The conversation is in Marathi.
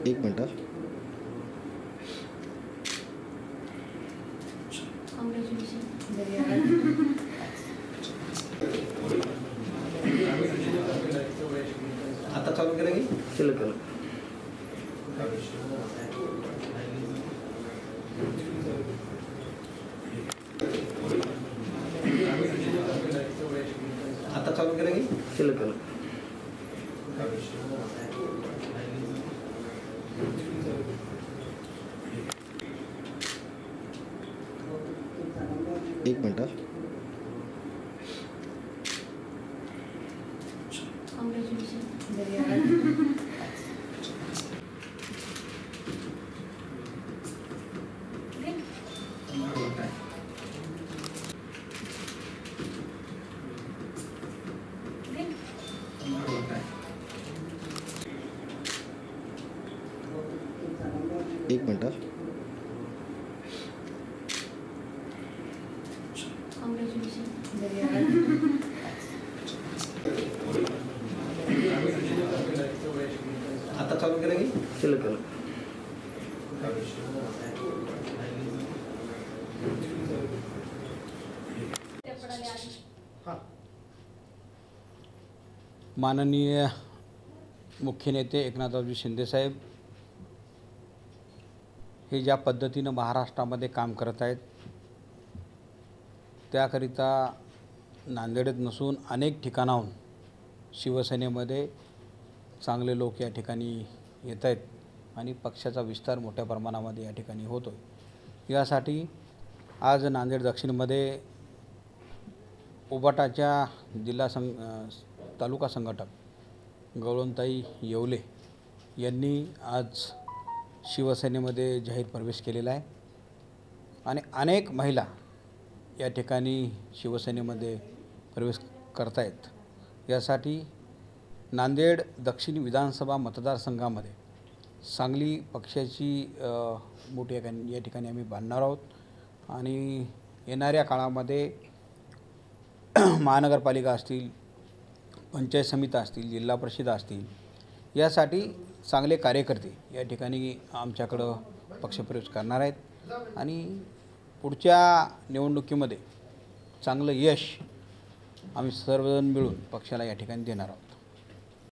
एक मिनट. आता चालू केलं की केलं. आता चालू केलं की केलं. एक मिनट. एक मिनट. आता चालू केलं की केलं. माननीय मुख्य नेते एकनाथरावजी शिंदेसाहेब हे ज्या पद्धतीनं महाराष्ट्रामध्ये काम करत आहेत त्याकरिता नांदेडत नसून अनेक ठिकाणाहून शिवसेनेमध्ये चांगले लोक या ठिकाणी येत आहेत आणि पक्षाचा विस्तार मोठ्या प्रमाणामध्ये या ठिकाणी होतो. यासाठी आज नांदेड दक्षिणमध्ये उबाटाच्या तालुका संघटक गवळणताई येवले यांनी आज शिवसेनेमध्ये जाहीर प्रवेश केलेला आहे आणि अनेक महिला या ठिकाणी शिवसेनेमध्ये प्रवेश करत आहेत. यासाठी नांदेड दक्षिण विधानसभा मतदारसंघामध्ये चांगली पक्षाची मोठी या ठिकाणी आम्ही बांधणार आहोत आणि येणाऱ्या काळामध्ये महानगरपालिका असतील, पंचायत समित्या असतील, जिल्हा परिषद असतील, यासाठी चांगले कार्यकर्ते या ठिकाणी आमच्याकडं पक्षप्रवेश करणार आहेत आणि पुढच्या निवडणुकीमध्ये चांगलं यश आम्ही सर्वजण मिळून पक्षाला या ठिकाणी देणार आहोत.